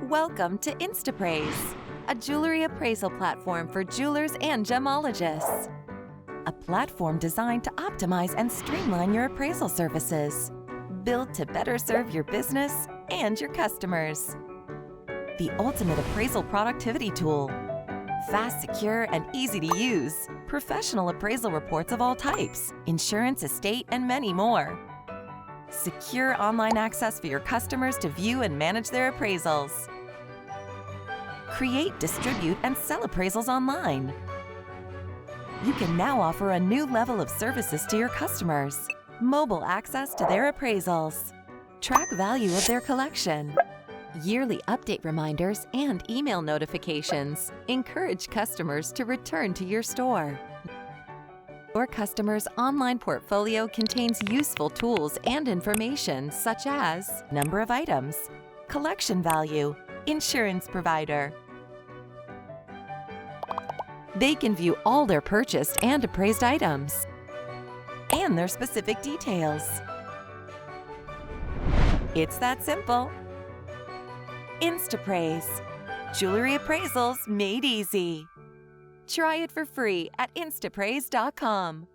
Welcome to Instappraise, a jewelry appraisal platform for jewelers and gemologists. A platform designed to optimize and streamline your appraisal services, built to better serve your business and your customers. The ultimate appraisal productivity tool. Fast, secure, and easy to use. Professional appraisal reports of all types, insurance, estate, and many more. Secure online access for your customers to view and manage their appraisals. Create, distribute, and sell appraisals online. You can now offer a new level of services to your customers. Mobile access to their appraisals. Track value of their collection. Yearly update reminders and email notifications encourage customers to return to your store. Your customer's online portfolio contains useful tools and information such as number of items, collection value, insurance provider. They can view all their purchased and appraised items and their specific details. It's that simple. Instappraise. Jewelry appraisals made easy. Try it for free at instappraise.com.